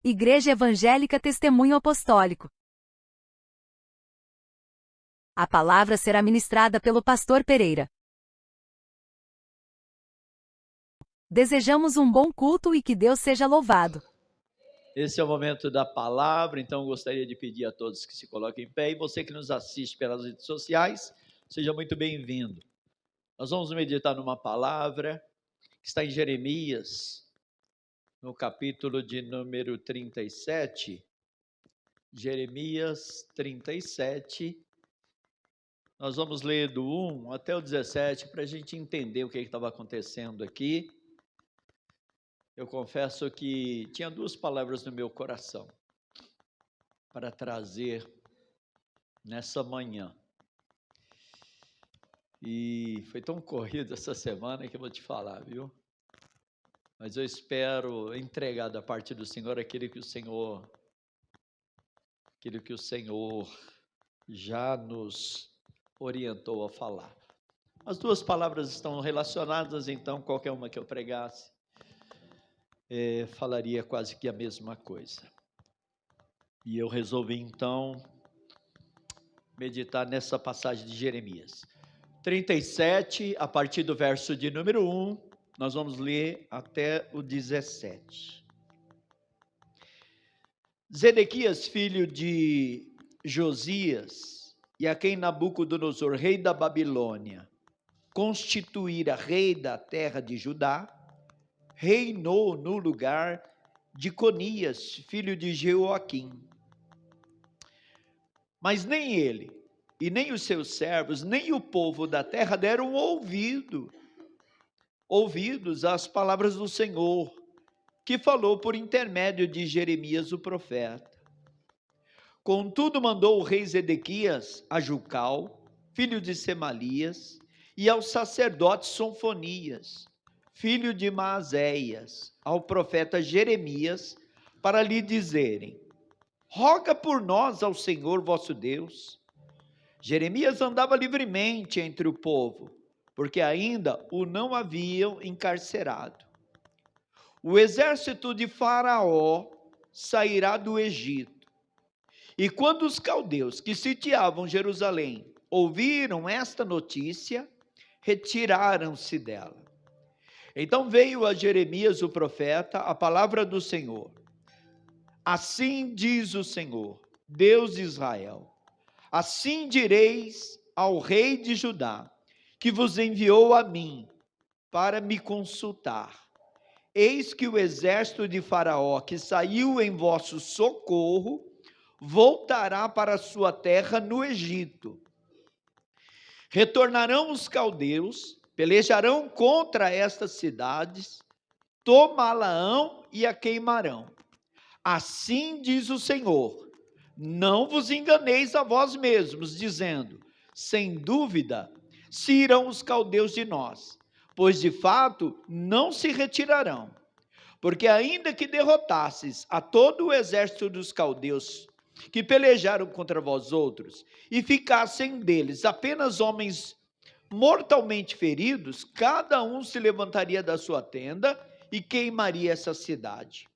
Igreja Evangélica Testemunho Apostólico. A palavra será ministrada pelo pastor Pereira. Desejamos um bom culto e que Deus seja louvado. Esse é o momento da palavra, então eu gostaria de pedir a todos que se coloquem em pé, e você que nos assiste pelas redes sociais, seja muito bem-vindo. Nós vamos meditar numa palavra que está em Jeremias, no capítulo de número 37, Jeremias 37, nós vamos ler do 1 até o 17, para a gente entender o que estava acontecendo aqui. Eu confesso que tinha duas palavras no meu coração para trazer nessa manhã. E foi tão corrido essa semana que eu vou te falar, viu? Mas eu espero entregar da parte do Senhor aquilo que o Senhor já nos orientou a falar. As duas palavras estão relacionadas, então qualquer uma que eu pregasse, falaria quase que a mesma coisa. E eu resolvi então meditar nessa passagem de Jeremias 37, a partir do verso de número 1, nós vamos ler até o 17. Zedequias, filho de Josias, e a quem Nabucodonosor, rei da Babilônia, constituíra rei da terra de Judá, reinou no lugar de Conias, filho de Jeoaquim. Mas nem ele, e nem os seus servos, nem o povo da terra deram ouvidos às palavras do Senhor, que falou por intermédio de Jeremias o profeta. Contudo mandou o rei Zedequias a Jucal, filho de Semalias, e ao sacerdote Sonfonias, filho de Maazéias, ao profeta Jeremias, para lhe dizerem: roga por nós ao Senhor vosso Deus. Jeremias andava livremente entre o povo, porque ainda o não haviam encarcerado. O exército de Faraó sairá do Egito. E quando os caldeus que sitiavam Jerusalém ouviram esta notícia, retiraram-se dela. Então veio a Jeremias o profeta a palavra do Senhor. Assim diz o Senhor, Deus de Israel: assim direis ao rei de Judá, que vos enviou a mim para me consultar: eis que o exército de Faraó, que saiu em vosso socorro, voltará para a sua terra no Egito. Retornarão os caldeus, pelejarão contra estas cidades, tomá-la-ão e a queimarão. Assim diz o Senhor: não vos enganeis a vós mesmos, dizendo: sem dúvida se irão os caldeus de nós, pois de fato não se retirarão. Porque ainda que derrotasses a todo o exército dos caldeus que pelejaram contra vós outros, e ficassem deles apenas homens mortalmente feridos, cada um se levantaria da sua tenda e queimaria essa cidade.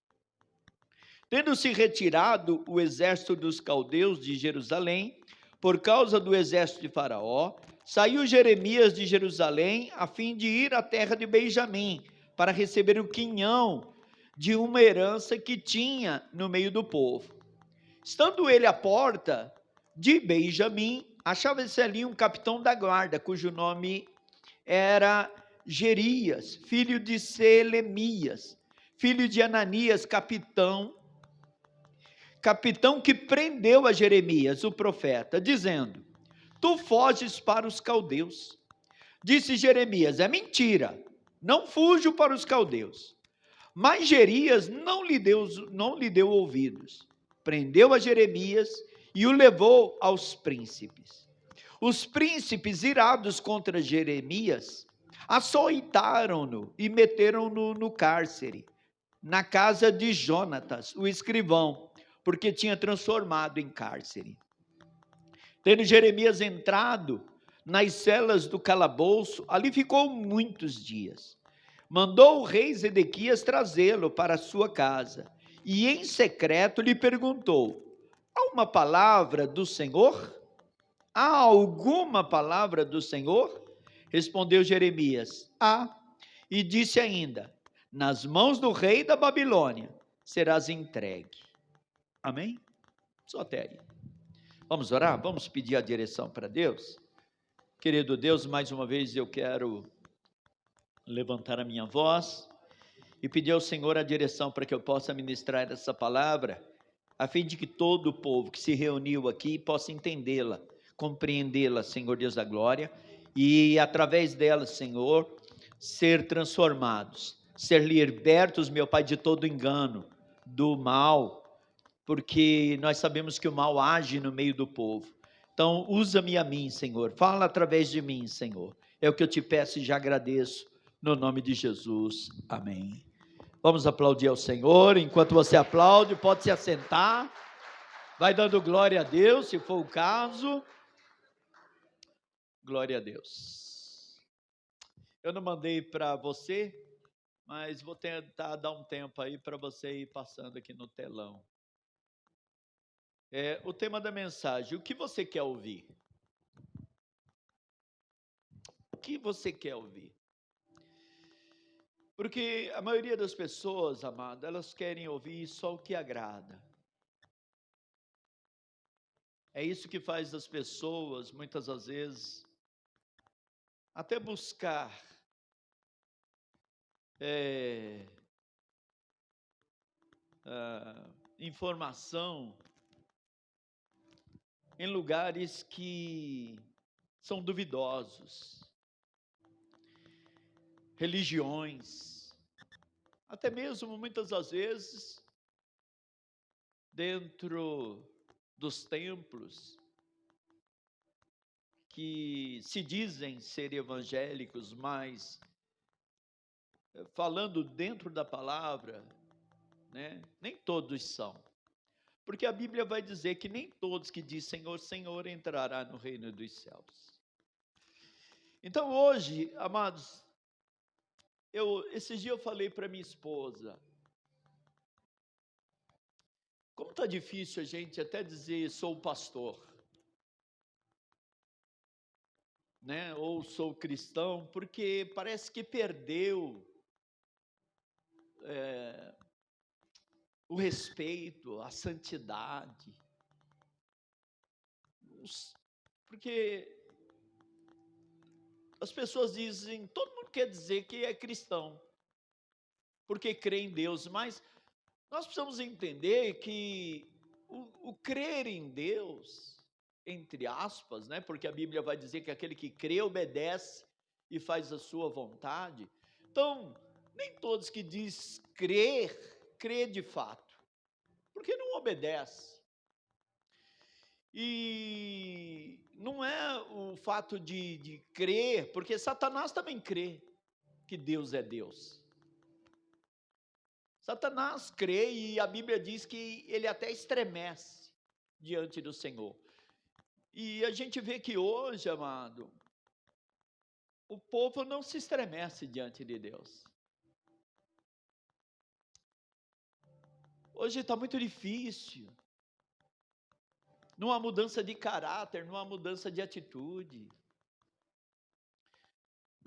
Tendo se retirado o exército dos caldeus de Jerusalém, por causa do exército de Faraó, saiu Jeremias de Jerusalém a fim de ir à terra de Benjamim, para receber o quinhão de uma herança que tinha no meio do povo. Estando ele à porta de Benjamim, achava-se ali um capitão da guarda, cujo nome era Jerias, filho de Selemias, filho de Ananias, capitão que prendeu a Jeremias, o profeta, dizendo: tu foges para os caldeus. Disse Jeremias: é mentira, não fujo para os caldeus. Mas Jerias não lhe deu ouvidos. Prendeu a Jeremias e o levou aos príncipes. Os príncipes, irados contra Jeremias, açoitaram-no e meteram-no no cárcere, na casa de Jonatas, o escrivão, porque tinha transformado em cárcere. Tendo Jeremias entrado nas celas do calabouço, ali ficou muitos dias. Mandou o rei Zedequias trazê-lo para a sua casa, e em secreto lhe perguntou: há uma palavra do Senhor? Há alguma palavra do Senhor? Respondeu Jeremias: há. E disse ainda: nas mãos do rei da Babilônia serás entregue. Amém? Só até aí. Vamos orar? Vamos pedir a direção para Deus? Querido Deus, mais uma vez eu quero levantar a minha voz e pedir ao Senhor a direção para que eu possa ministrar essa palavra, a fim de que todo o povo que se reuniu aqui possa entendê-la, compreendê-la, Senhor Deus da glória, e através dela, Senhor, ser transformados, ser libertos, meu Pai, de todo engano, do mal, porque nós sabemos que o mal age no meio do povo. Então, usa-me a mim, Senhor, fala através de mim, Senhor, é o que eu te peço e já agradeço, no nome de Jesus, amém. Vamos aplaudir ao Senhor. Enquanto você aplaude, pode se assentar. Vai dando glória a Deus, se for o caso. Glória a Deus. Eu não mandei para você, mas vou tentar dar um tempo aí para você ir passando aqui no telão. O tema da mensagem: o que você quer ouvir? O que você quer ouvir? Porque a maioria das pessoas, amado, elas querem ouvir só o que agrada. É isso que faz as pessoas, muitas das vezes, até buscar informação em lugares que são duvidosos, religiões, até mesmo muitas das vezes dentro dos templos que se dizem ser evangélicos, mas falando dentro da palavra, né, nem todos são. Porque a Bíblia vai dizer que nem todos que dizem Senhor, Senhor entrará no reino dos céus. Então hoje, amados, esses dias eu falei para minha esposa, como está difícil a gente até dizer sou pastor, né? Ou sou cristão, porque parece que perdeu o respeito, a santidade. Porque as pessoas dizem, todo mundo quer dizer que é cristão, porque crê em Deus, mas nós precisamos entender que o crer em Deus, entre aspas, né, porque a Bíblia vai dizer que aquele que crê, obedece e faz a sua vontade. Então, nem todos que diz crer, crê de fato, porque não obedece. E não é o fato de crer, porque Satanás também crê que Deus é Deus. Satanás crê e a Bíblia diz que ele até estremece diante do Senhor. E a gente vê que hoje, amado, o povo não se estremece diante de Deus. Hoje está muito difícil. Não há mudança de caráter, não há mudança de atitude.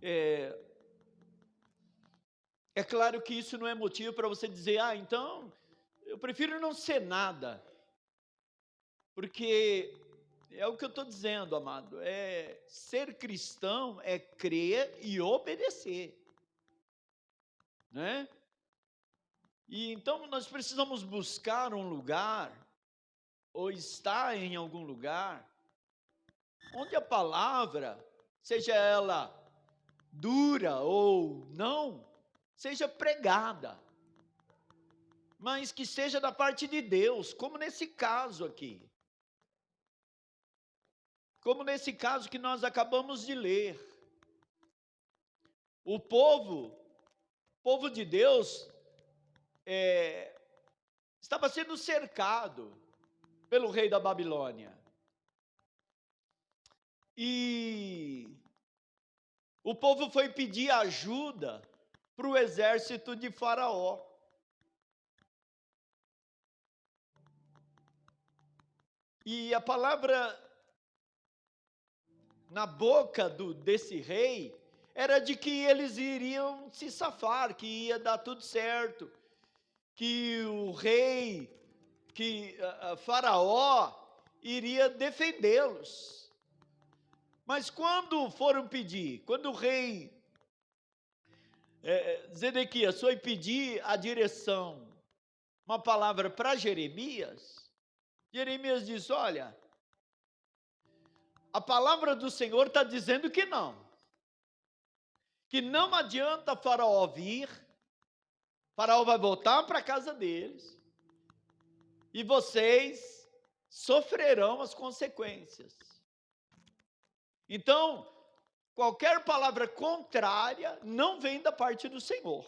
É claro que isso não é motivo para você dizer, então, eu prefiro não ser nada. Porque é o que eu estou dizendo, amado, ser cristão é crer e obedecer, né? E então nós precisamos buscar um lugar, ou estar em algum lugar, onde a palavra, seja ela dura ou não, seja pregada, mas que seja da parte de Deus, como nesse caso aqui. Como nesse caso que nós acabamos de ler. O povo de Deus, estava sendo cercado pelo rei da Babilônia. E o povo foi pedir ajuda para o exército de Faraó. E a palavra na boca desse rei era de que eles iriam se safar, que ia dar tudo certo, que o rei, que Faraó iria defendê-los. Mas quando foram pedir, quando o rei Zedequias foi pedir a direção, uma palavra para Jeremias, Jeremias diz: olha, a palavra do Senhor está dizendo que não adianta Faraó vir, Faraó vai voltar para a casa deles, e vocês sofrerão as consequências. Então, qualquer palavra contrária não vem da parte do Senhor.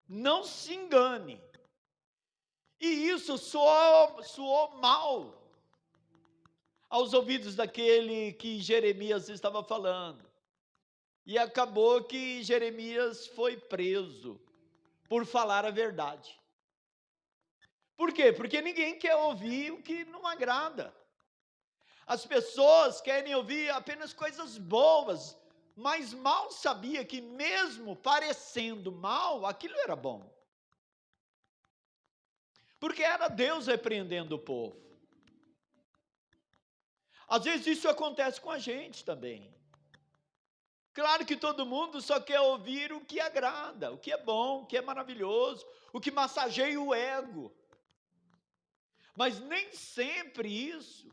Não se engane. E isso soou mal aos ouvidos daquele que Jeremias estava falando. E acabou que Jeremias foi preso por falar a verdade. Por quê? Porque ninguém quer ouvir o que não agrada. As pessoas querem ouvir apenas coisas boas, mas mal sabia que mesmo parecendo mal, aquilo era bom. Porque era Deus repreendendo o povo. Às vezes isso acontece com a gente também. Claro que todo mundo só quer ouvir o que agrada, o que é bom, o que é maravilhoso, o que massageia o ego. Mas nem sempre isso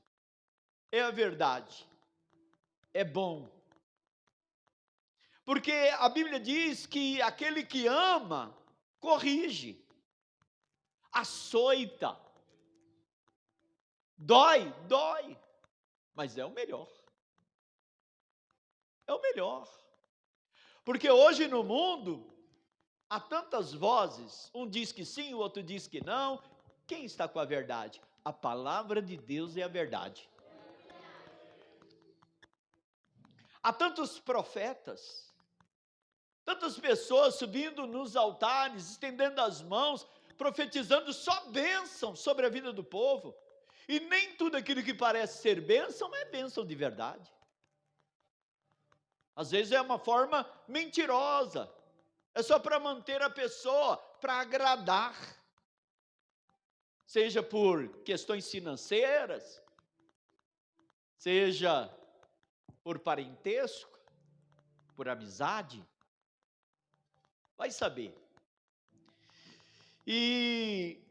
é a verdade, é bom. Porque a Bíblia diz que aquele que ama, corrige, açoita, dói, mas é o melhor. É o melhor. Porque hoje no mundo, há tantas vozes, um diz que sim, o outro diz que não. Quem está com a verdade? A palavra de Deus é a verdade. Há tantos profetas, tantas pessoas subindo nos altares, estendendo as mãos, profetizando só bênção sobre a vida do povo. E nem tudo aquilo que parece ser bênção é bênção de verdade. Às vezes é uma forma mentirosa. É só para manter a pessoa, para agradar. Seja por questões financeiras, seja por parentesco, por amizade. Vai saber. E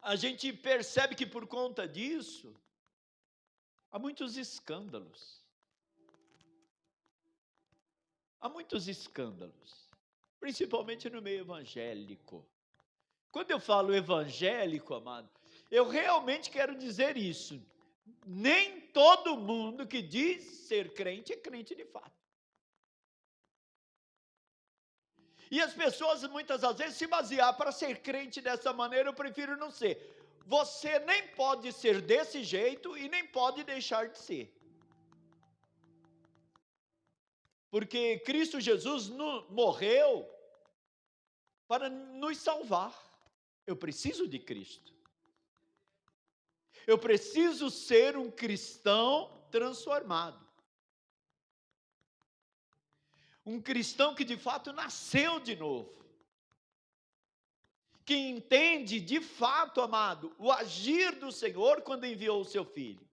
a gente percebe que por conta disso, há muitos escândalos. Há muitos escândalos, principalmente no meio evangélico. Quando eu falo evangélico, amado, eu realmente quero dizer isso. Nem todo mundo que diz ser crente é crente de fato. E as pessoas muitas das vezes se basear para ser crente dessa maneira, eu prefiro não ser. Você nem pode ser desse jeito e nem pode deixar de ser. Porque Cristo Jesus morreu para nos salvar. Eu preciso de Cristo. Eu preciso ser um cristão transformado. Um cristão que de fato nasceu de novo. Que entende de fato, amado, o agir do Senhor quando enviou o seu Filho.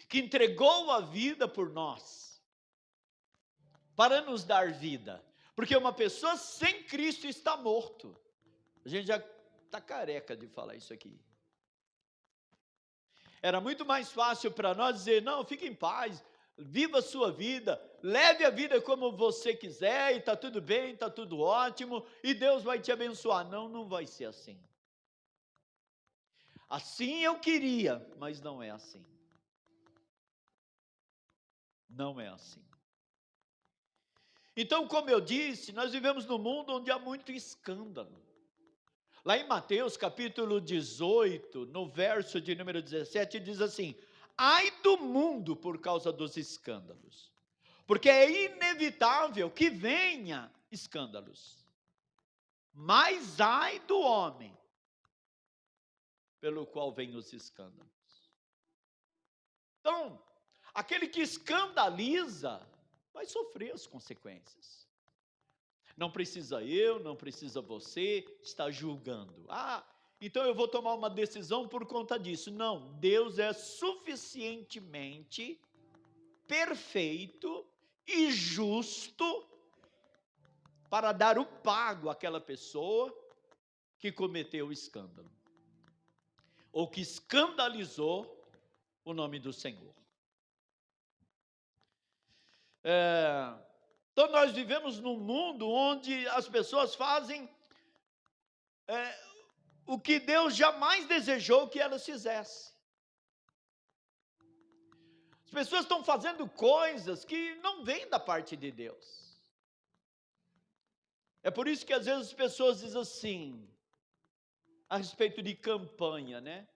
Que entregou a vida por nós. Para nos dar vida. Porque uma pessoa sem Cristo está morto. A gente já está careca de falar isso aqui. Era muito mais fácil para nós dizer, não, fique em paz, viva a sua vida, leve a vida como você quiser, e está tudo bem, está tudo ótimo, e Deus vai te abençoar. Não, não vai ser assim. Assim eu queria, mas não é assim. Não é assim. Então, como eu disse, nós vivemos num mundo onde há muito escândalo. Lá em Mateus capítulo 18, no verso de número 17, diz assim: ai do mundo por causa dos escândalos, porque é inevitável que venha escândalos, mas ai do homem pelo qual vêm os escândalos. Então, aquele que escandaliza vai sofrer as consequências. Não precisa eu, não precisa você estar julgando. Então eu vou tomar uma decisão por conta disso. Não, Deus é suficientemente perfeito e justo para dar o pago àquela pessoa que cometeu o escândalo, ou que escandalizou o nome do Senhor. Então nós vivemos num mundo onde as pessoas fazem o que Deus jamais desejou que elas fizessem. As pessoas estão fazendo coisas que não vêm da parte de Deus. É por isso que às vezes as pessoas dizem assim, a respeito de campanha, né?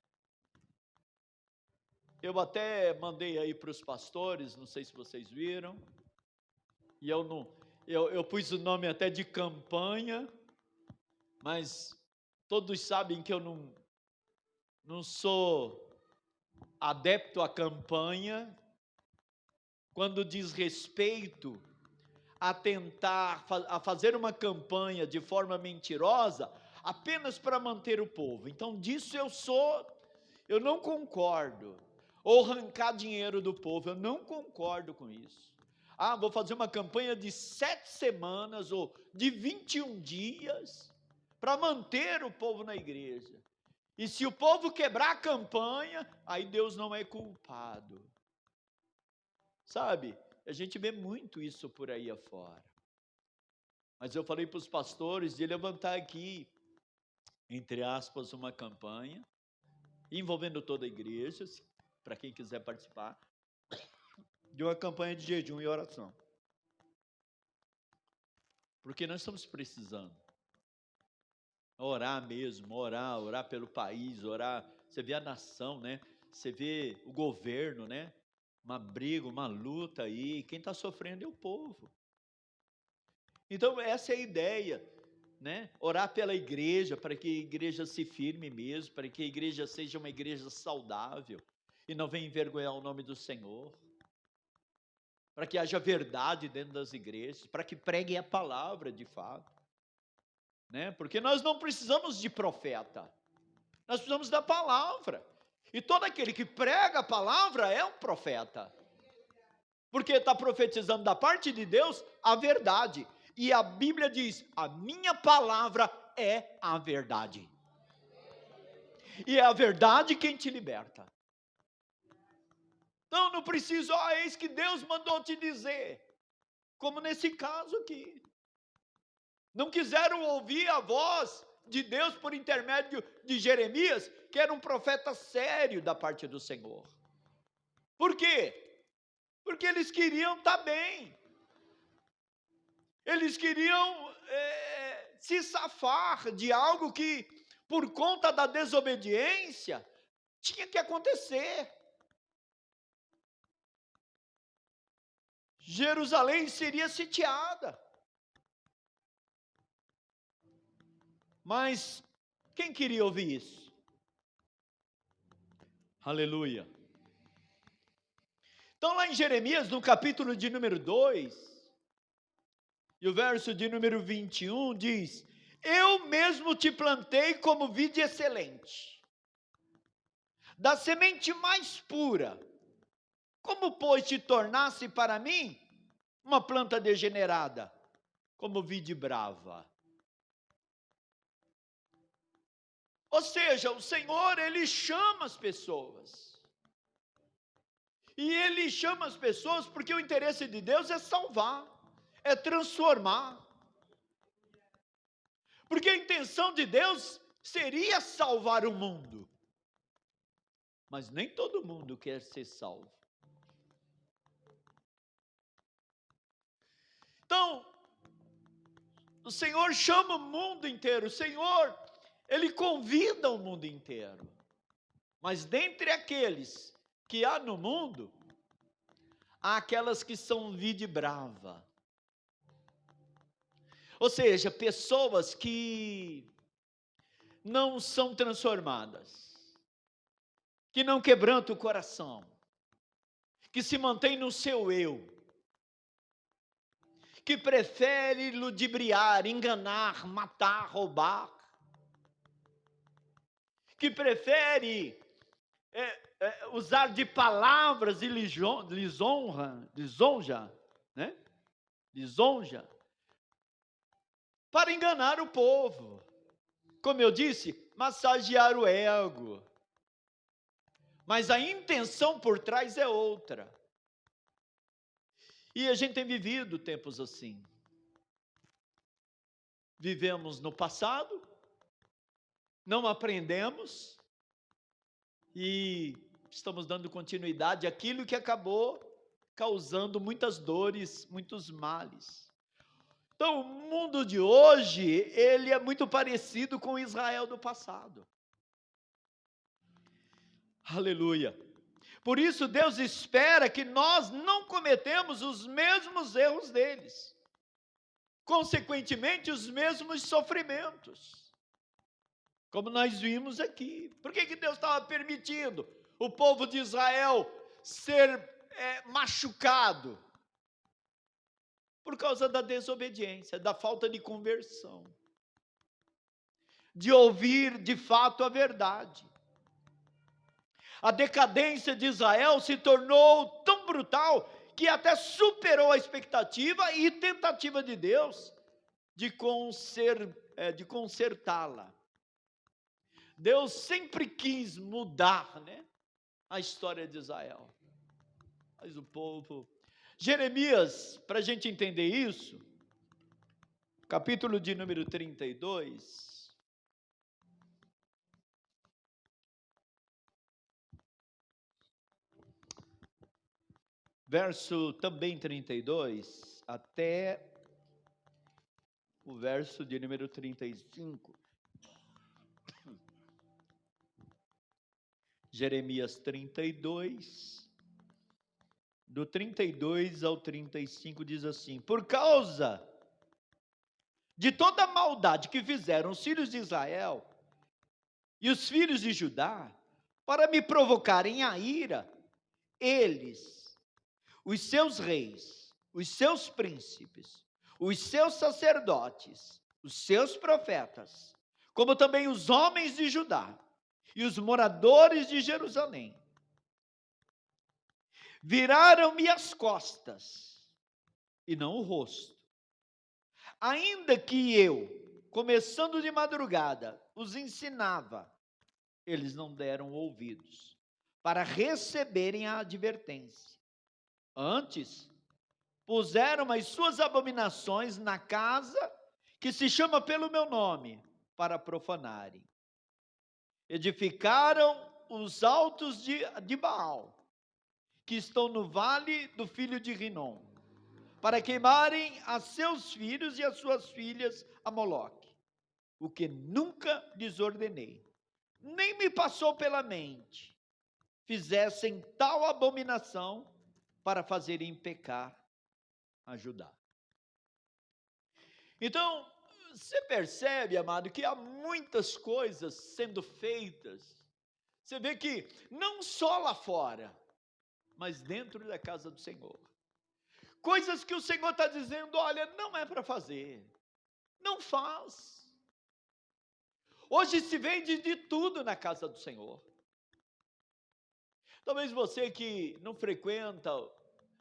Eu até mandei aí para os pastores, não sei se vocês viram, e eu pus o nome até de campanha, mas todos sabem que eu não sou adepto à campanha, quando diz respeito a tentar a fazer uma campanha de forma mentirosa, apenas para manter o povo. Então disso eu não concordo. Ou arrancar dinheiro do povo, eu não concordo com isso. Vou fazer uma campanha de 7 semanas ou de 21 dias para manter o povo na igreja. E se o povo quebrar a campanha, aí Deus não é culpado. Sabe, a gente vê muito isso por aí afora. Mas eu falei para os pastores de levantar aqui, entre aspas, uma campanha, envolvendo toda a igreja, para quem quiser participar, de uma campanha de jejum e oração. Porque nós estamos precisando orar mesmo, orar pelo país, orar. Você vê a nação, né? Você vê o governo, né? Uma briga, uma luta aí. Quem está sofrendo é o povo. Então essa é a ideia, né? Orar pela igreja, para que a igreja se firme mesmo, para que a igreja seja uma igreja saudável e não venha envergonhar o nome do Senhor, para que haja verdade dentro das igrejas, para que preguem a palavra de fato, né? Porque nós não precisamos de profeta, nós precisamos da palavra, e todo aquele que prega a palavra é um profeta, porque está profetizando da parte de Deus a verdade, e a Bíblia diz, a minha palavra é a verdade, e é a verdade quem te liberta. Não preciso, eis que Deus mandou te dizer, como nesse caso aqui. Não quiseram ouvir a voz de Deus por intermédio de Jeremias, que era um profeta sério da parte do Senhor. Por quê? Porque eles queriam estar bem. Eles queriam se safar de algo que, por conta da desobediência, tinha que acontecer. Jerusalém seria sitiada. Mas quem queria ouvir isso? Aleluia. Então lá em Jeremias, no capítulo de número 2, e o verso de número 21 diz, eu mesmo te plantei como vide excelente, da semente mais pura, como pois te tornasse para mim uma planta degenerada, como vide brava. Ou seja, o Senhor, Ele chama as pessoas. E Ele chama as pessoas porque o interesse de Deus é salvar, é transformar. Porque a intenção de Deus seria salvar o mundo. Mas nem todo mundo quer ser salvo. Então, o Senhor chama o mundo inteiro, o Senhor, Ele convida o mundo inteiro. Mas dentre aqueles que há no mundo, há aquelas que são vide brava. Ou seja, pessoas que não são transformadas. que não quebranta o coração, que se mantém no seu eu, que prefere ludibriar, enganar, matar, roubar, que prefere usar de palavras e lisonja, né? Lisonja, para enganar o povo. Como eu disse, massagear o ego. Mas a intenção por trás é outra. E a gente tem vivido tempos assim. Vivemos no passado, não aprendemos e estamos dando continuidade àquilo que acabou causando muitas dores, muitos males. Então, o mundo de hoje, ele é muito parecido com o Israel do passado. Aleluia. Por isso, Deus espera que nós não cometemos os mesmos erros deles. Consequentemente, os mesmos sofrimentos. Como nós vimos aqui. Por que Deus estava permitindo o povo de Israel ser machucado? Por causa da desobediência, da falta de conversão. De ouvir de fato a verdade. A decadência de Israel se tornou tão brutal que até superou a expectativa e tentativa de Deus de consertá-la. Deus sempre quis mudar, né, a história de Israel. Mas o povo... Jeremias, para a gente entender isso, capítulo de número 32... verso também 32, até o verso de número 35. Jeremias 32, do 32 ao 35 diz assim: por causa de toda a maldade que fizeram os filhos de Israel e os filhos de Judá, para me provocarem a ira, eles, os seus reis, os seus príncipes, os seus sacerdotes, os seus profetas, como também os homens de Judá e os moradores de Jerusalém, viraram-me as costas e não o rosto. Ainda que eu, começando de madrugada, os ensinava, eles não deram ouvidos para receberem a advertência. Antes, puseram as suas abominações na casa que se chama pelo meu nome, para profanarem. Edificaram os altos de Baal, que estão no vale do filho de Rinom, para queimarem a seus filhos e as suas filhas a Moloque, o que nunca lhes ordenei, nem me passou pela mente, fizessem tal abominação para fazerem pecar a Judá. Então, você percebe, amado, que há muitas coisas sendo feitas. Você vê que não só lá fora, mas dentro da casa do Senhor. Coisas que o Senhor está dizendo, olha, não é para fazer. Não faz. Hoje se vende de tudo na casa do Senhor. Talvez você que não frequenta,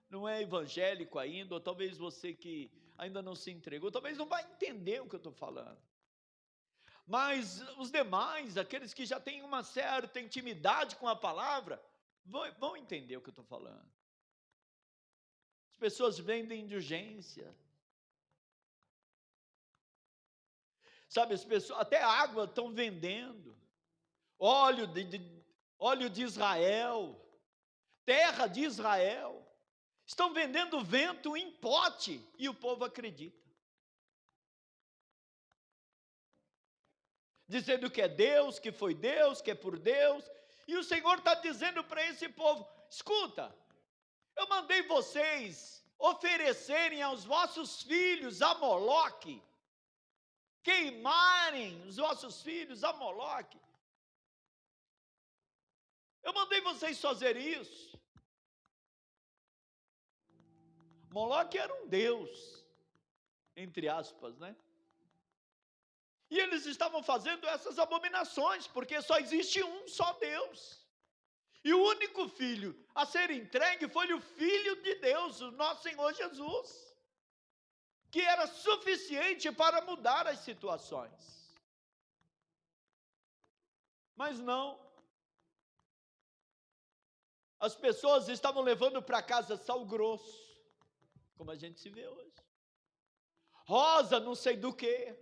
não é evangélico ainda, ou talvez você que ainda não se entregou, talvez não vai entender o que eu estou falando. Mas os demais, aqueles que já têm uma certa intimidade com a palavra, vão entender o que eu estou falando. As pessoas vendem indulgência. Sabe, as pessoas, até água estão vendendo. Óleo de Israel, terra de Israel. Estão vendendo vento em pote e o povo acredita. Dizendo que é Deus, que foi Deus, que é por Deus. E o Senhor está dizendo para esse povo, escuta, eu mandei vocês oferecerem aos vossos filhos a Moloque, queimarem os vossos filhos a Moloque. Eu mandei vocês fazer isso. Moloque era um deus, entre aspas, né? E eles estavam fazendo essas abominações, porque só existe um só Deus. E o único filho a ser entregue foi o Filho de Deus, o nosso Senhor Jesus, que era suficiente para mudar as situações. Mas não. As pessoas estavam levando para casa sal grosso, como a gente se vê hoje. Rosa não sei do que.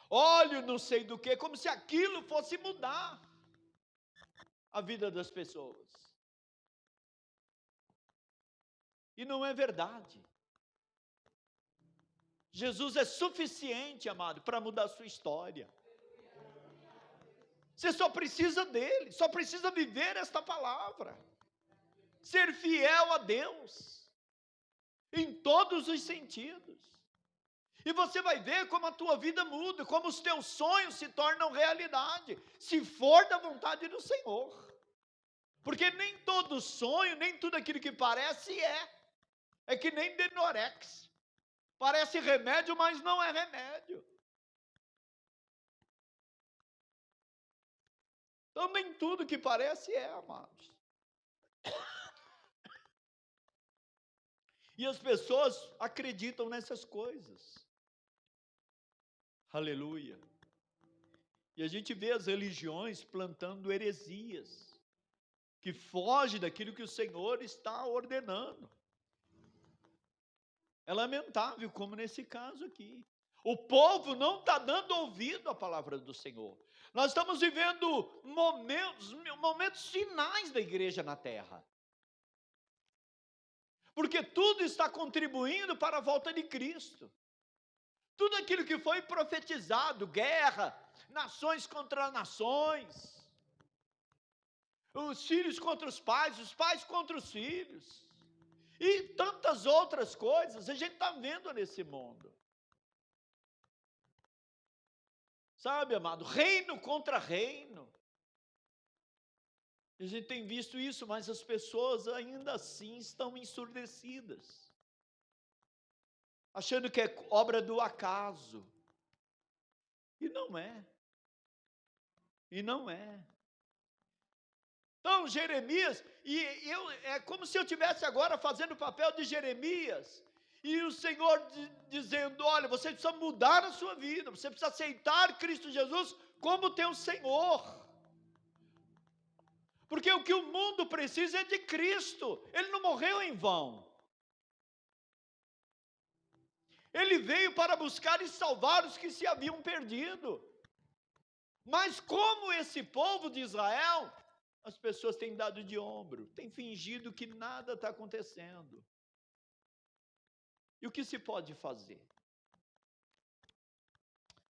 Óleo não sei do que, como se aquilo fosse mudar a vida das pessoas. E não é verdade. Jesus é suficiente, amado, para mudar a sua história. Você só precisa dele, só precisa viver esta palavra. Ser fiel a Deus, em todos os sentidos. E você vai ver como a tua vida muda, como os teus sonhos se tornam realidade, se for da vontade do Senhor. Porque nem todo sonho, nem tudo aquilo que parece é que nem Denorex. Parece remédio, mas não é remédio. Então nem tudo que parece amados. E as pessoas acreditam nessas coisas. Aleluia. E a gente vê as religiões plantando heresias, que foge daquilo que o Senhor está ordenando. É lamentável, como nesse caso aqui. O povo não está dando ouvido à palavra do Senhor. Nós estamos vivendo momentos finais da igreja na terra. Porque tudo está contribuindo para a volta de Cristo. Tudo aquilo que foi profetizado, guerra, nações contra nações, os filhos contra os pais contra os filhos, e tantas outras coisas, a gente está vendo nesse mundo. Sabe, amado, reino contra reino. A gente tem visto isso, mas as pessoas ainda assim estão ensurdecidas, achando que é obra do acaso. E não é. E não é. Então, Jeremias, é como se eu estivesse agora fazendo o papel de Jeremias, e o Senhor dizendo, olha, você precisa mudar a sua vida, você precisa aceitar Cristo Jesus como teu Senhor, porque o que o mundo precisa é de Cristo, Ele não morreu em vão, Ele veio para buscar e salvar os que se haviam perdido, mas como esse povo de Israel, as pessoas têm dado de ombro, têm fingido que nada está acontecendo. E o que se pode fazer?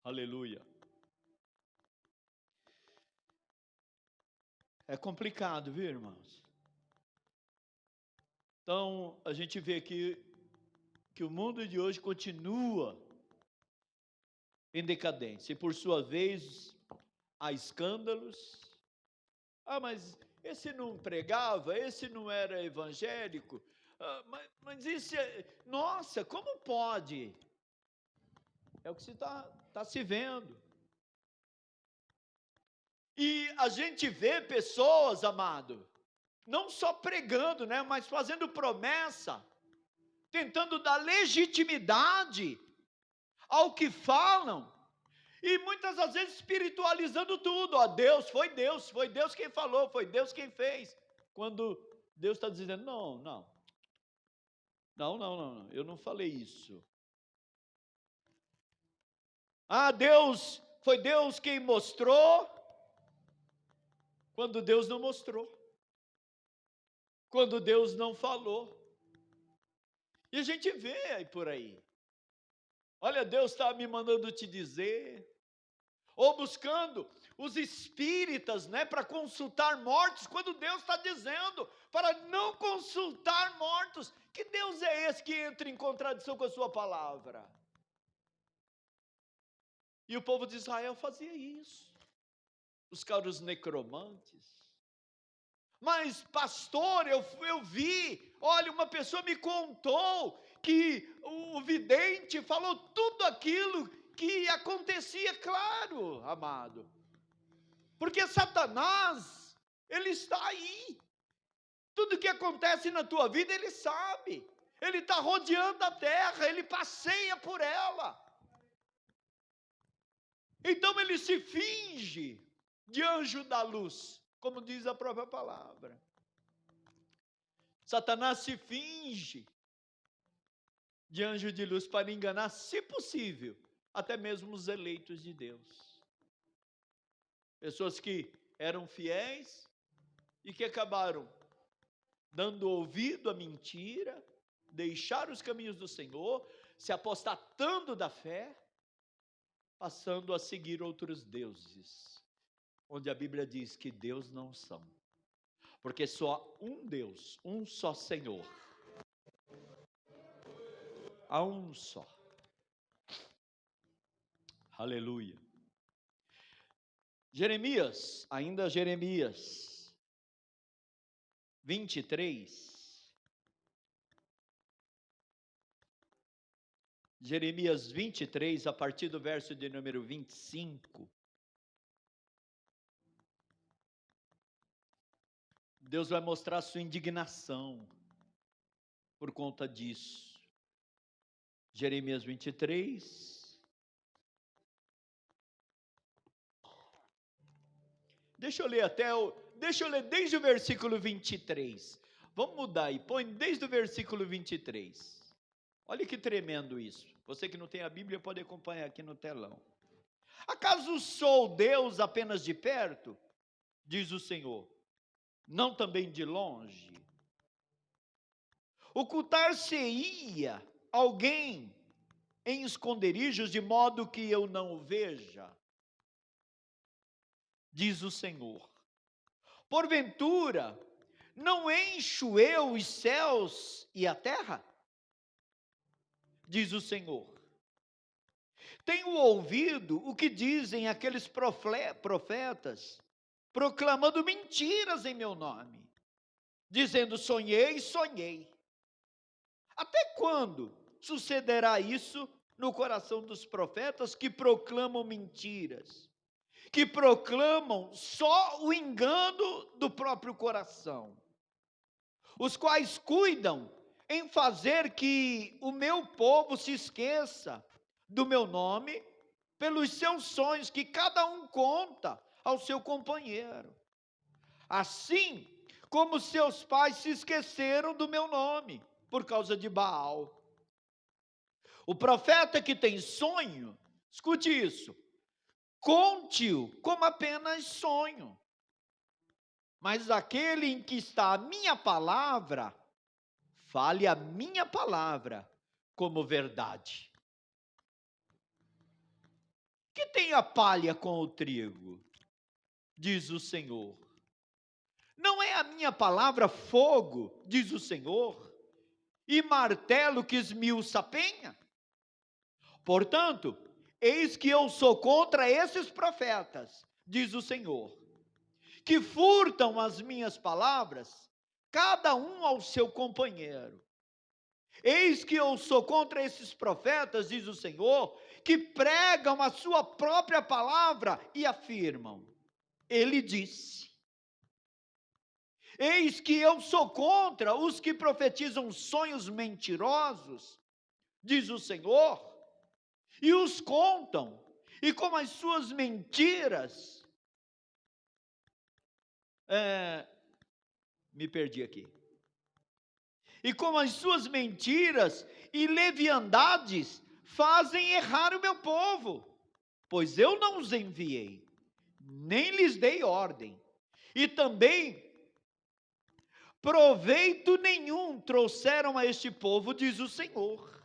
Aleluia. É complicado, viu, irmãos? Então, a gente vê que o mundo de hoje continua em decadência. E por sua vez, há escândalos. Ah, mas esse não pregava, esse não era evangélico. Ah, mas isso nossa, como pode? É o que se está se vendo. E a gente vê pessoas, amado, não só pregando, né, mas fazendo promessa, tentando dar legitimidade ao que falam, e muitas das vezes espiritualizando tudo. Ó, foi Deus quem falou, foi Deus quem fez. Quando Deus está dizendo, não, eu não falei isso. Ah, foi Deus quem mostrou, quando Deus não mostrou, quando Deus não falou. E a gente vê aí por aí. Olha, Deus está me mandando te dizer. Ou buscando os espíritas, né, para consultar mortos, quando Deus está dizendo para não consultar mortos. Que Deus é esse que entra em contradição com a sua palavra? E o povo de Israel fazia isso. Buscar os necromantes, Mas, pastor, eu vi, olha, uma pessoa me contou que o vidente falou tudo aquilo que acontecia. Claro, amado, porque Satanás, ele está aí. Tudo que acontece na tua vida, ele sabe. Ele está rodeando a terra, ele passeia por ela. Então ele se finge de anjo da luz, como diz a própria palavra. Satanás se finge de anjo de luz para enganar, se possível, até mesmo os eleitos de Deus. Pessoas que eram fiéis e que acabaram dando ouvido à mentira, deixaram os caminhos do Senhor, se apostatando da fé, passando a seguir outros deuses, onde a Bíblia diz que Deus não são, porque só um Deus, um só Senhor, há um só. Aleluia. Jeremias, ainda Jeremias 23, Jeremias 23, a partir do verso de número 25. Deus vai mostrar sua indignação por conta disso. Jeremias 23. Deixa eu ler desde o versículo 23. Vamos mudar aí, põe desde o versículo 23. Olha que tremendo isso. Você que não tem a Bíblia pode acompanhar aqui no telão. Acaso sou Deus apenas de perto? Diz o Senhor. Não também de longe? Ocultar-se-ia alguém em esconderijos de modo que eu não o veja? Diz o Senhor. Porventura, não encho eu os céus e a terra? Diz o Senhor. Tenho ouvido o que dizem aqueles profetas, proclamando mentiras em meu nome, dizendo sonhei, sonhei. Até quando sucederá isso no coração dos profetas que proclamam mentiras, que proclamam só o engano do próprio coração, os quais cuidam em fazer que o meu povo se esqueça do meu nome, pelos seus sonhos que cada um conta ao seu companheiro, assim como seus pais se esqueceram do meu nome, por causa de Baal. O profeta que tem sonho, escute isso, conte-o como apenas sonho, mas aquele em que está a minha palavra, fale a minha palavra como verdade. Que tem a palha com o trigo? Diz o Senhor. Não é a minha palavra fogo, diz o Senhor, e martelo que esmiuça a penha? Portanto, eis que eu sou contra esses profetas, diz o Senhor, que furtam as minhas palavras, cada um ao seu companheiro. Eis que eu sou contra esses profetas, diz o Senhor, que pregam a sua própria palavra e afirmam, ele disse. Eis que eu sou contra os que profetizam sonhos mentirosos, diz o Senhor, e os contam, e com as suas mentiras, me perdi aqui. E com as suas mentiras e leviandades fazem errar o meu povo, pois eu não os enviei, nem lhes dei ordem, e também proveito nenhum trouxeram a este povo, diz o Senhor.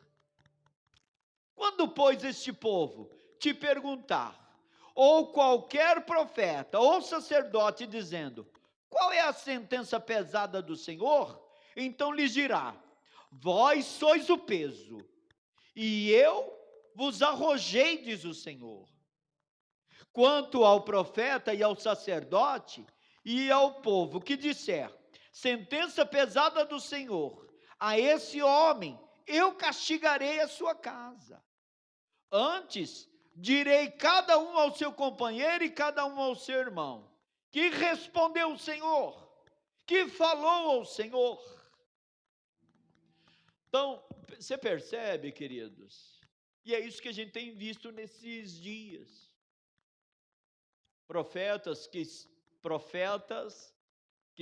Quando, pois, este povo te perguntar, ou qualquer profeta ou sacerdote dizendo, qual é a sentença pesada do Senhor? Então lhes dirá, vós sois o peso, e eu vos arrojei, diz o Senhor. Quanto ao profeta e ao sacerdote, E ao povo que disser: sentença pesada do Senhor, a esse homem eu castigarei a sua casa. Antes, direi cada um ao seu companheiro e cada um ao seu irmão. Que respondeu o Senhor? Que falou ao Senhor? Então, você percebe, queridos? E é isso que a gente tem visto nesses dias. Profetas que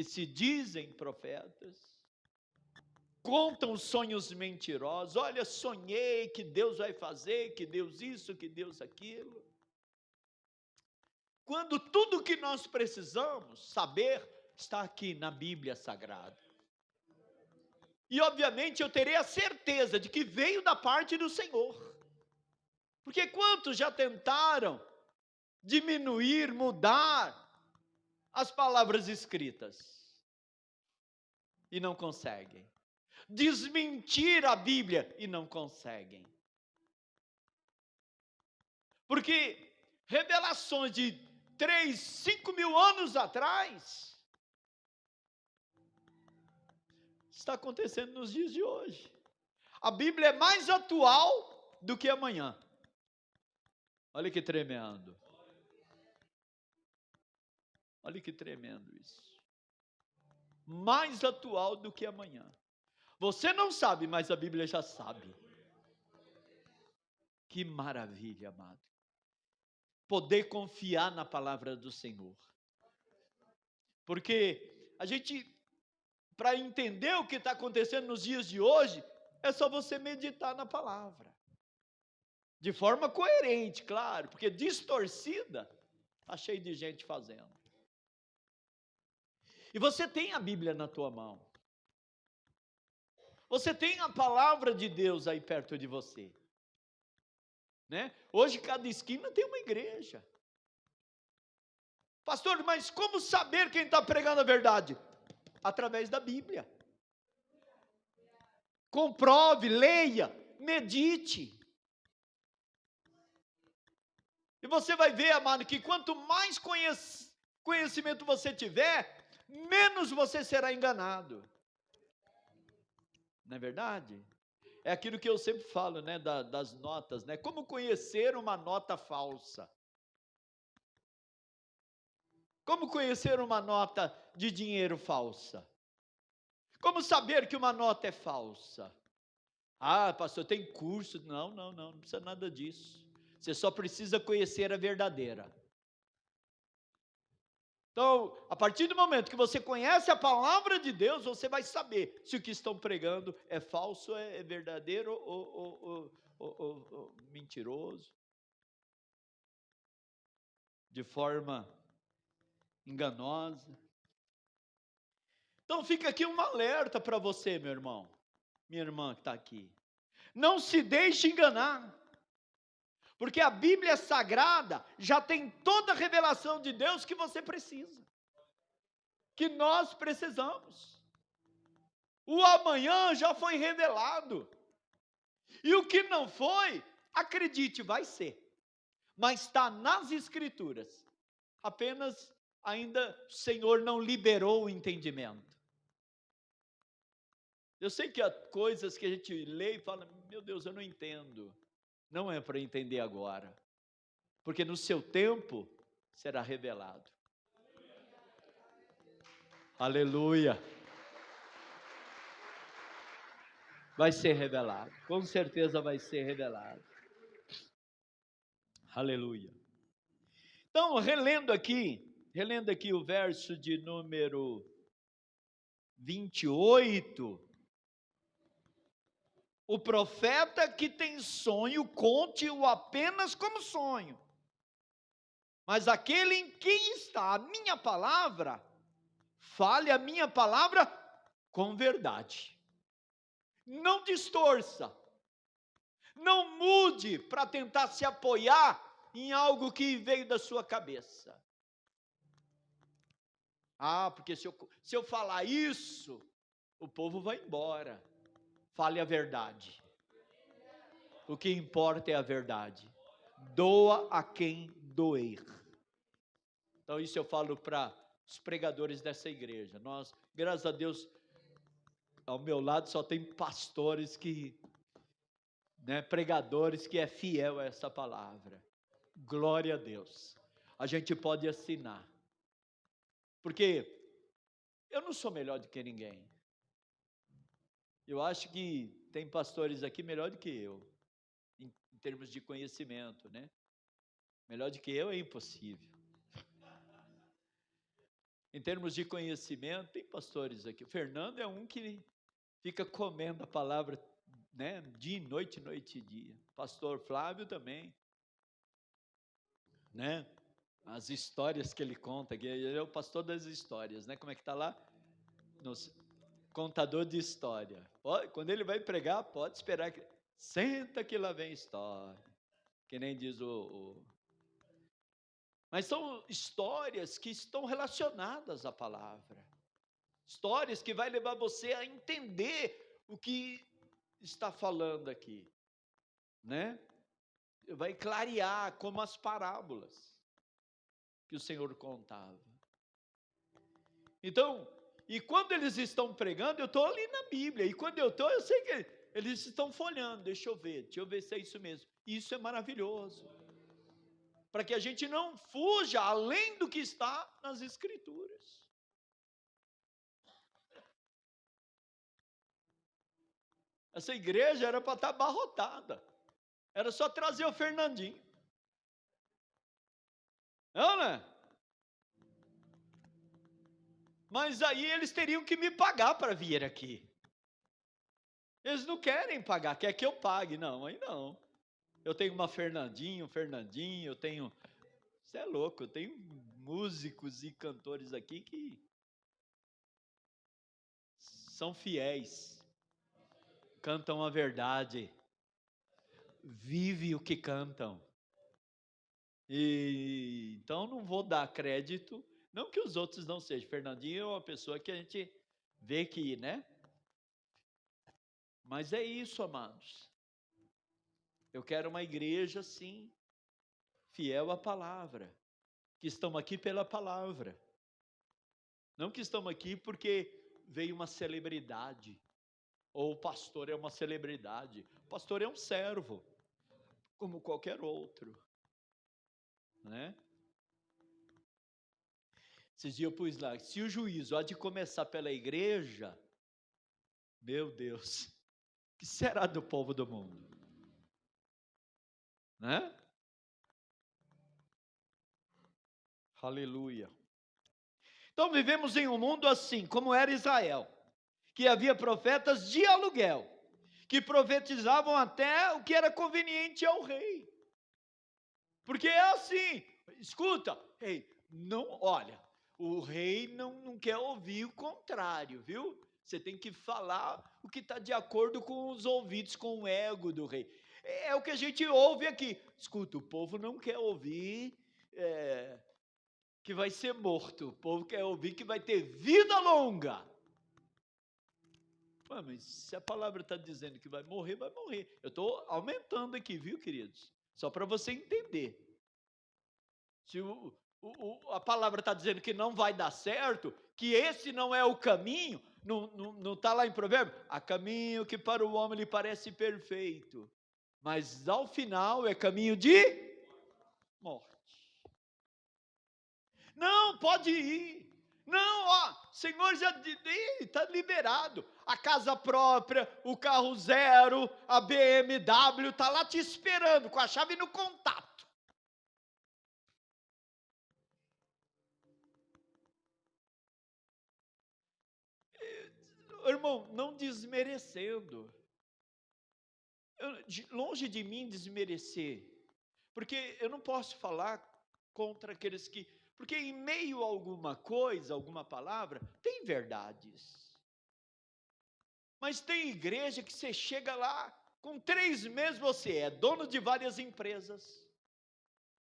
se dizem profetas, contam sonhos mentirosos. Olha, sonhei que Deus vai fazer, que Deus isso, que Deus aquilo. Quando tudo que nós precisamos saber está aqui na Bíblia Sagrada. E obviamente eu terei a certeza de que veio da parte do Senhor. Porque quantos já tentaram diminuir, mudar as palavras escritas e não conseguem? Desmentir a Bíblia e não conseguem. Porque revelações de 3, 5 mil anos atrás está acontecendo nos dias de hoje. A Bíblia é mais atual do que amanhã. Olha que tremendo. Olha que tremendo isso. Mais atual do que amanhã. Você não sabe, mas a Bíblia já sabe. Que maravilha, amado. Poder confiar na palavra do Senhor. Porque a gente, para entender o que está acontecendo nos dias de hoje, é só você meditar na palavra. De forma coerente, claro, porque distorcida, está cheio de gente fazendo. E você tem a Bíblia na tua mão. Você tem a palavra de Deus aí perto de você. Né? Hoje cada esquina tem uma igreja. Pastor, mas como saber quem está pregando a verdade? Através da Bíblia. Comprove, leia, medite. E você vai ver, amado, que quanto mais conhecimento você tiver, menos você será enganado. Não é verdade? É aquilo que eu sempre falo, né, das notas, né? Como conhecer uma nota falsa? Como conhecer uma nota de dinheiro falsa? Como saber que uma nota é falsa? Ah, pastor, tem curso? Não precisa nada disso. Você só precisa conhecer a verdadeira. Então, a partir do momento que você conhece a palavra de Deus, você vai saber se o que estão pregando é falso, é verdadeiro ou mentiroso. De forma enganosa. Então fica aqui um alerta para você, meu irmão, minha irmã que está aqui. Não se deixe enganar. Porque a Bíblia Sagrada já tem toda a revelação de Deus que você precisa. Que nós precisamos. O amanhã já foi revelado. E o que não foi, acredite, vai ser. Mas está nas Escrituras. Apenas ainda o Senhor não liberou o entendimento. Eu sei que há coisas que a gente lê e fala, meu Deus, eu não entendo. Não é para entender agora, porque no seu tempo será revelado. Aleluia. Vai ser revelado, com certeza vai ser revelado. Aleluia. Então, relendo aqui o verso de número 28, o profeta que tem sonho, conte-o apenas como sonho. Mas aquele em quem está a minha palavra, fale a minha palavra com verdade. Não distorça. Não mude para tentar se apoiar em algo que veio da sua cabeça. Ah, porque se eu falar isso, o povo vai embora. Fale a verdade. O que importa é a verdade. Doa a quem doer. Então isso eu falo para os pregadores dessa igreja. Nós, graças a Deus, ao meu lado só tem pastores que, pregadores que é fiel a essa palavra. Glória a Deus. A gente pode assinar. Porque eu não sou melhor do que ninguém. Eu acho que tem pastores aqui melhor do que eu, em termos de conhecimento, né? Melhor do que eu é impossível. Em termos de conhecimento, tem pastores aqui. O Fernando é um que fica comendo a palavra, dia e noite, noite e dia. Pastor Flávio também, as histórias que ele conta, que ele é o pastor das histórias, como é que está lá? Contador de história. Quando ele vai pregar, pode esperar que senta que lá vem história, que nem diz mas são histórias que estão relacionadas à palavra, histórias que vai levar você a entender o que está falando aqui, vai clarear como as parábolas que o Senhor contava. Então, e quando eles estão pregando, eu estou ali na Bíblia, e quando eu sei que eles estão folhando, deixa eu ver se é isso mesmo. Isso é maravilhoso, para que a gente não fuja além do que está nas Escrituras. Essa igreja era para estar abarrotada, era só trazer o Fernandinho, não, né? Mas aí eles teriam que me pagar para vir aqui. Eles não querem pagar, quer que eu pague. Não, aí não. Eu tenho uma Fernandinho, eu tenho... Você é louco, eu tenho músicos e cantores aqui que são fiéis, cantam a verdade, vivem o que cantam. E então não vou dar crédito, não que os outros não sejam. Fernandinho é uma pessoa que a gente vê que, Mas é isso, amados. Eu quero uma igreja, sim, fiel à palavra, que estão aqui pela palavra. Não que estão aqui porque veio uma celebridade, ou o pastor é uma celebridade. O pastor é um servo, como qualquer outro, Esses dias eu pus lá, se o juízo há de começar pela igreja, meu Deus, o que será do povo do mundo? Aleluia. Então vivemos em um mundo assim, como era Israel, que havia profetas de aluguel, que profetizavam até o que era conveniente ao rei. Porque é assim, escuta, olha, o rei não quer ouvir o contrário, viu? Você tem que falar o que está de acordo com os ouvidos, com o ego do rei. É o que a gente ouve aqui. Escuta, o povo não quer ouvir que vai ser morto. O povo quer ouvir que vai ter vida longa. Mas se a palavra está dizendo que vai morrer, vai morrer. Eu estou aumentando aqui, viu, queridos? Só para você entender. Se a palavra está dizendo que não vai dar certo, que esse não é o caminho, não está lá em Provérbio? Há caminho que para o homem lhe parece perfeito, mas ao final é caminho de morte. Não, pode ir. Não, Senhor já está liberado. A casa própria, o carro zero, a BMW está lá te esperando com a chave no contato. Irmão, não desmerecendo. Longe de mim desmerecer. Porque eu não posso falar contra aqueles que... Porque em meio a alguma coisa, alguma palavra, tem verdades. Mas tem igreja que você chega lá, com 3 meses você é dono de várias empresas,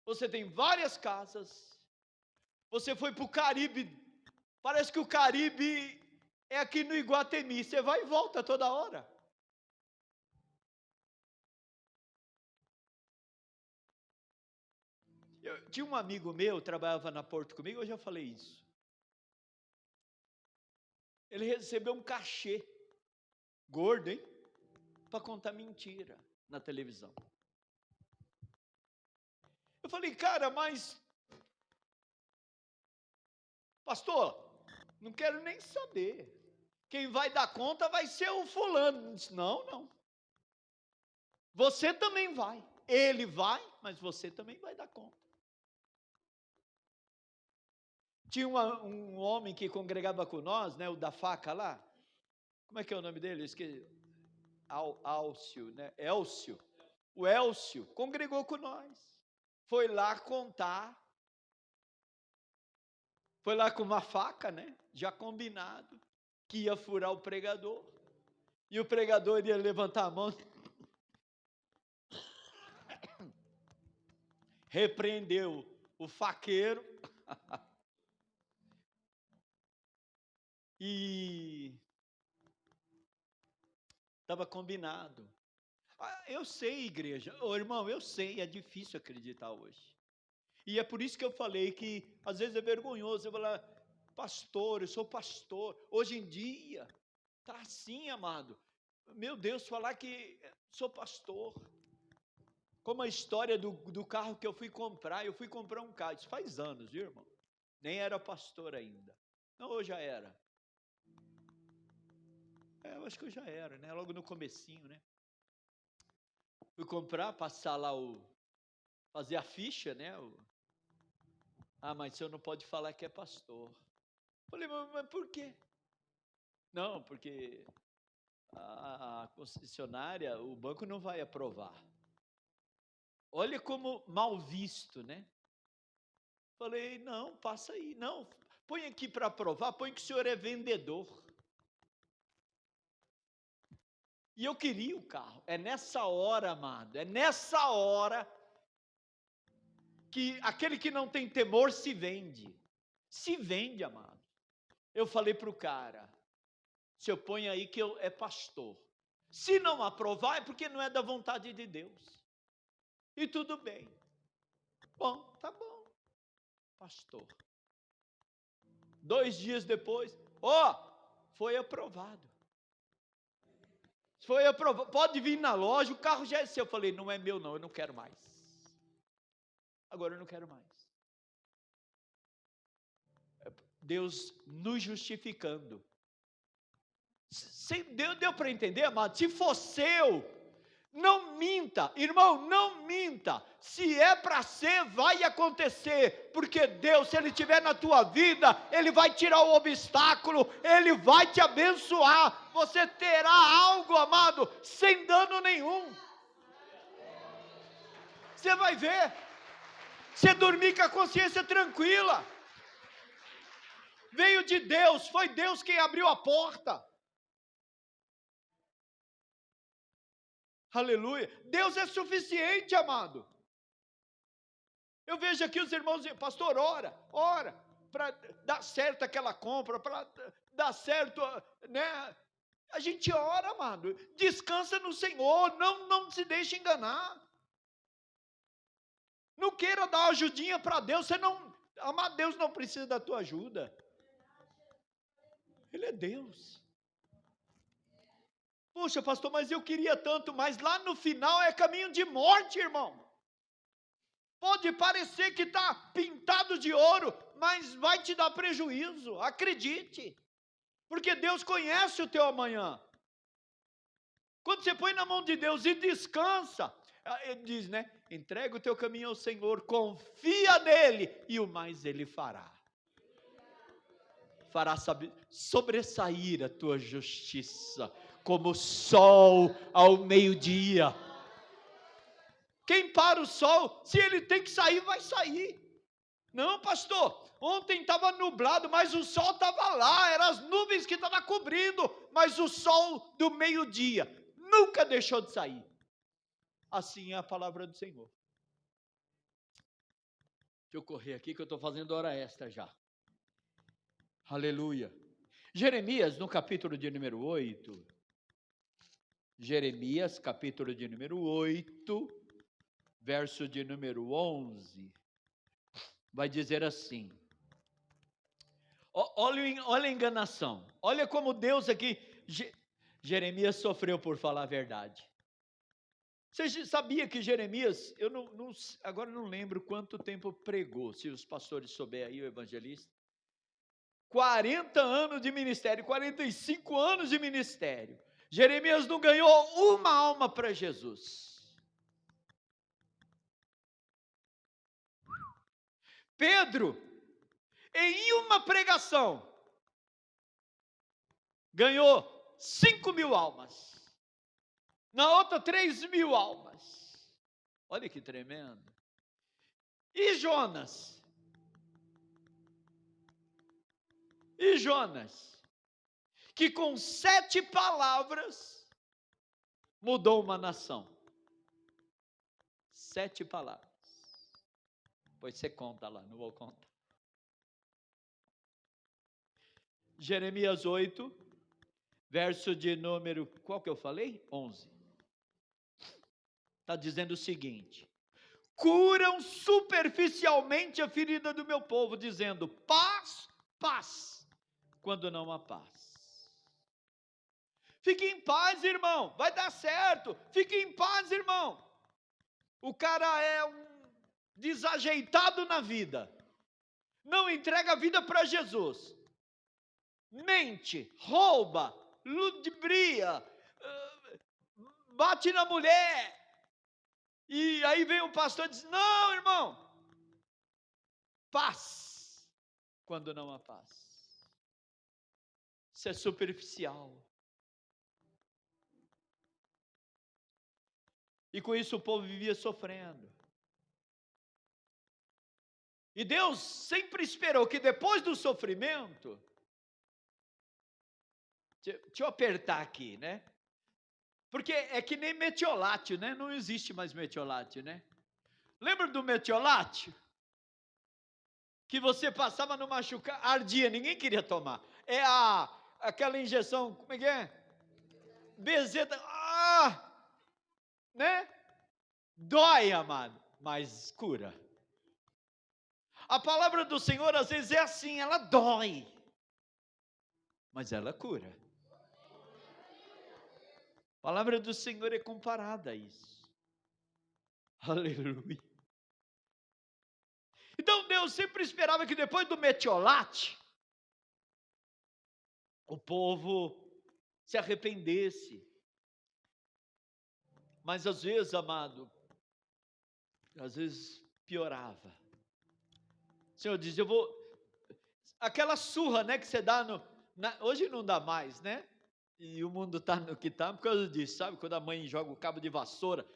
você tem várias casas, você foi para o Caribe, parece que o Caribe é aqui no Iguatemi, você vai e volta toda hora. Tinha um amigo meu, trabalhava na Porto comigo, eu já falei isso. Ele recebeu um cachê, gordo, hein? Para contar mentira na televisão. Eu falei, cara, mas, pastor, não quero nem saber. Quem vai dar conta vai ser o fulano. Disse, não. Você também vai. Ele vai, mas você também vai dar conta. Tinha um homem que congregava com nós, né, o da faca lá. Como é que é o nome dele? Eu esqueci. Álcio, né? Élcio. O Élcio congregou com nós. Foi lá contar. Foi lá com uma faca, né? Já combinado. Que ia furar o pregador. E o pregador ia levantar a mão. Repreendeu o faqueiro. E estava combinado. Eu sei, igreja. Irmão, eu sei, é difícil acreditar hoje. E é por isso que eu falei que às vezes é vergonhoso eu falar, pastor, eu sou pastor. Hoje em dia, está assim, amado. Meu Deus, falar que sou pastor. Como a história do carro que eu fui comprar um carro, isso faz anos, viu, irmão? Nem era pastor ainda. Não, eu já era. Eu acho que eu já era, né? Logo no comecinho, né? Fui comprar, passar lá fazer a ficha, né? Mas o senhor não pode falar que é pastor. Falei, mas por quê? Não, porque a concessionária, o banco não vai aprovar. Olha como mal visto, né? Falei, não, passa aí. Não, põe aqui para aprovar, põe que o senhor é vendedor. E eu queria o carro. É nessa hora, amado, é nessa hora que aquele que não tem temor se vende. Se vende, amado. Eu falei para o cara, se eu ponho aí que é pastor. Se não aprovar é porque não é da vontade de Deus. E tudo bem. Bom, tá bom. Pastor. 2 dias depois, foi aprovado. Foi aprovado. Pode vir na loja, o carro já é seu. Eu falei, não é meu não, eu não quero mais. Agora eu não quero mais. Deus nos justificando. Deu para entender, amado? Se for seu, não minta, irmão, não minta. Se é para ser, vai acontecer, porque Deus, se Ele estiver na tua vida, Ele vai tirar o obstáculo, Ele vai te abençoar. Você terá algo, amado, sem dano nenhum. Você vai ver. Você dormir com a consciência tranquila. Veio de Deus, foi Deus quem abriu a porta. Aleluia. Deus é suficiente, amado. Eu vejo aqui os irmãos dizendo, pastor, ora, para dar certo aquela compra, para dar certo, né? A gente ora, amado. Descansa no Senhor, não se deixe enganar. Não queira dar uma ajudinha para Deus, amado, Deus não precisa da tua ajuda. Ele é Deus. Poxa, pastor, mas eu queria tanto, mas lá no final é caminho de morte, irmão. Pode parecer que está pintado de ouro, mas vai te dar prejuízo, acredite. Porque Deus conhece o teu amanhã. Quando você põe na mão de Deus e descansa, ele diz, né? Entrega o teu caminho ao Senhor, confia nele e o mais ele fará. Fará sobressair a tua justiça como o sol ao meio-dia. Quem para o sol, se ele tem que sair, vai sair. Não, pastor, ontem estava nublado, mas o sol estava lá, eram as nuvens que estavam cobrindo, mas o sol do meio-dia nunca deixou de sair. Assim é a palavra do Senhor. Deixa eu correr aqui que eu estou fazendo hora extra já. Aleluia. Jeremias, no capítulo de número 8. Jeremias, capítulo de número 8, verso de número 11. Vai dizer assim. Olha a enganação. Olha como Deus aqui... Jeremias sofreu por falar a verdade. Você sabia que Jeremias, agora não lembro quanto tempo pregou, se os pastores souberem aí, o evangelista, 40 anos de ministério, 45 anos de ministério, Jeremias não ganhou uma alma para Jesus. Pedro, em uma pregação, ganhou 5.000 almas. Na outra, 3.000 almas. Olha que tremendo. E Jonas? Que com 7 palavras mudou uma nação. 7 palavras. Pois você conta lá, não vou contar. Jeremias 8, verso de número, qual que eu falei? 11. Está dizendo o seguinte: curam superficialmente a ferida do meu povo, dizendo paz, paz, quando não há paz. Fique em paz, irmão, vai dar certo. Fique em paz, irmão. O cara é um desajeitado na vida, não entrega a vida para Jesus, mente, rouba, ludibria, bate na mulher. E aí vem o pastor e diz: não, irmão, paz, quando não há paz. Isso é superficial. E com isso o povo vivia sofrendo. E Deus sempre esperou que depois do sofrimento, deixa eu apertar aqui, né? Porque é que nem metiolate, né? Não existe mais metiolate, né? Lembra do metiolate? Que você passava no machucado, ardia, ninguém queria tomar. É aquela injeção, como é que é? Bezeta, né? Dói, amado, mas cura. A palavra do Senhor às vezes é assim, ela dói, mas ela cura. A palavra do Senhor é comparada a isso. Aleluia. Então Deus sempre esperava que depois do metiolate, o povo se arrependesse. Mas às vezes, amado, às vezes piorava. O Senhor diz: eu vou... Aquela surra, né, que você dá hoje não dá mais, né? E o mundo está no que está por causa disso, sabe? Quando a mãe joga o cabo de vassoura,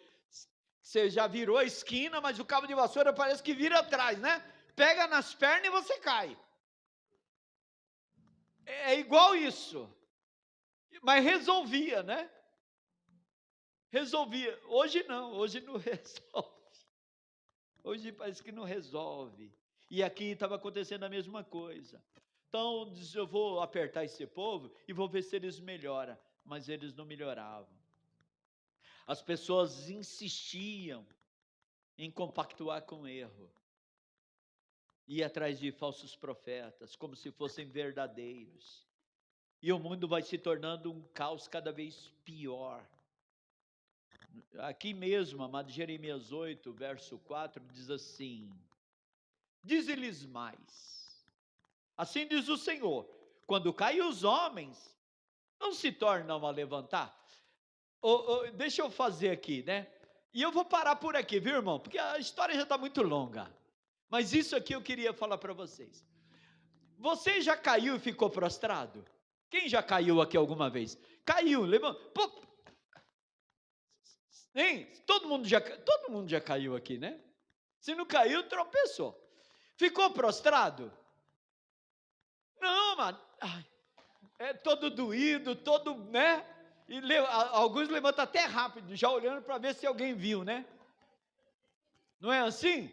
você já virou a esquina, mas o cabo de vassoura parece que vira atrás, né? Pega nas pernas e você cai. É igual isso. Mas resolvia, né? Resolvia. Hoje não resolve. Hoje parece que não resolve. E aqui estava acontecendo a mesma coisa. Então, eu vou apertar esse povo e vou ver se eles melhoram. Mas eles não melhoravam. As pessoas insistiam em compactuar com o erro. Ir atrás de falsos profetas, como se fossem verdadeiros. E o mundo vai se tornando um caos cada vez pior. Aqui mesmo, amado, Jeremias 8, verso 4, diz assim: dize-lhes mais. Assim diz o Senhor: quando caem os homens, não se tornam a levantar. Deixa eu fazer aqui, né? E eu vou parar por aqui, viu, irmão? Porque a história já está muito longa. Mas isso aqui eu queria falar para vocês. Você já caiu e ficou prostrado? Quem já caiu aqui alguma vez? Caiu, levantou. Hein? Todo mundo já caiu aqui, né? Se não caiu, tropeçou. Ficou prostrado? Não, mano. É todo doído, todo, né? E alguns levantam até rápido, já olhando para ver se alguém viu, né? Não é assim?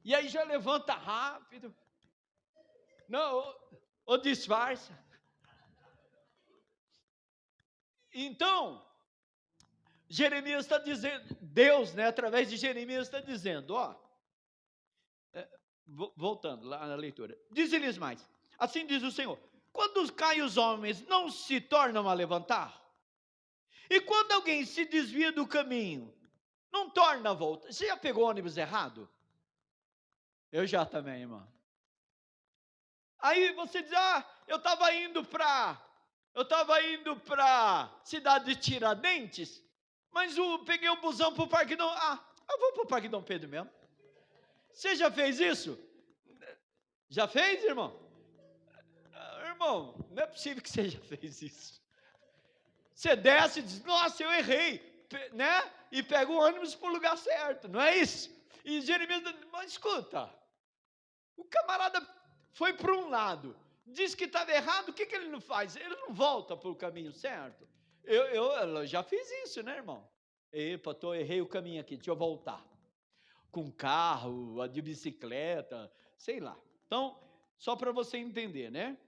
E aí já levanta rápido. Não, ou disfarça. Então, Jeremias está dizendo, Deus, né, através de Jeremias está dizendo, voltando lá na leitura. Diz-lhes mais, assim diz o Senhor, quando caem os homens, não se tornam a levantar? E quando alguém se desvia do caminho, não torna a volta? Você já pegou o ônibus errado? Eu já também, irmão. Aí você diz, eu estava indo para cidade de Tiradentes, mas peguei o busão para o Parque Dom... eu vou para o Parque Dom Pedro mesmo. Você já fez isso? Já fez, irmão? Irmão, não é possível que você já fez isso. Você desce e diz, nossa, eu errei, né? E pega o ônibus para o lugar certo, não é isso? E Jeremias, mas escuta, o camarada foi para um lado, disse que estava errado, o que ele não faz? Ele não volta para o caminho certo? Eu já fiz isso, né, irmão? Epa, errei o caminho aqui, deixa eu voltar. Com carro, de bicicleta, sei lá. Então, só para você entender, né?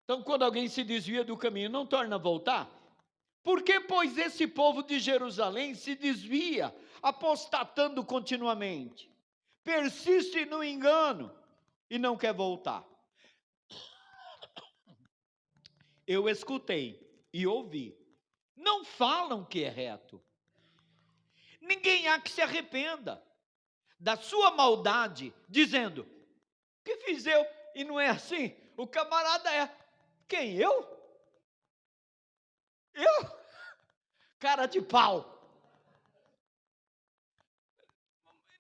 Então, quando alguém se desvia do caminho, não torna a voltar? Por que, pois, esse povo de Jerusalém se desvia, apostatando continuamente? Persiste no engano e não quer voltar. Eu escutei e ouvi. Não falam que é reto. Ninguém há que se arrependa da sua maldade, dizendo, o que fiz eu? E não é assim. O camarada quem, eu? Eu? Cara de pau.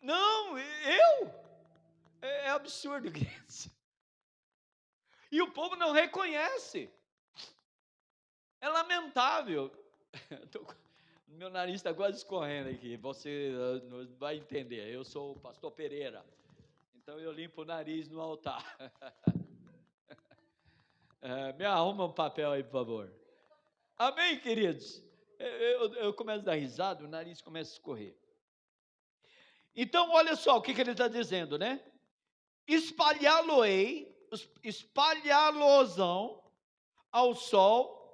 Não, eu? É absurdo isso. E o povo não reconhece. É lamentável. Meu nariz está quase escorrendo aqui. Você não vai entender. Eu sou o pastor Pereira. Então eu limpo o nariz no altar. Me arruma um papel aí, por favor. Amém, queridos? Eu começo a dar risada, o nariz começa a escorrer. Então, olha só o que ele está dizendo, né? Espalhá-lo-ão ao sol,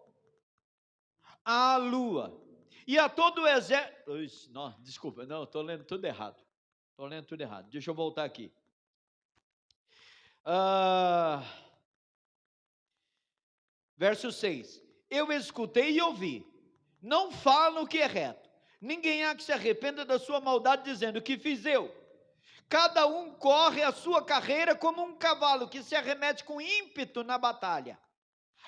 à lua, e a todo o exército... Desculpa, não, estou lendo tudo errado. Deixa eu voltar aqui. Verso 6. Eu escutei e ouvi. Não falam o que é reto. Ninguém há que se arrependa da sua maldade, dizendo, o que fiz eu? Cada um corre a sua carreira como um cavalo que se arremete com ímpeto na batalha.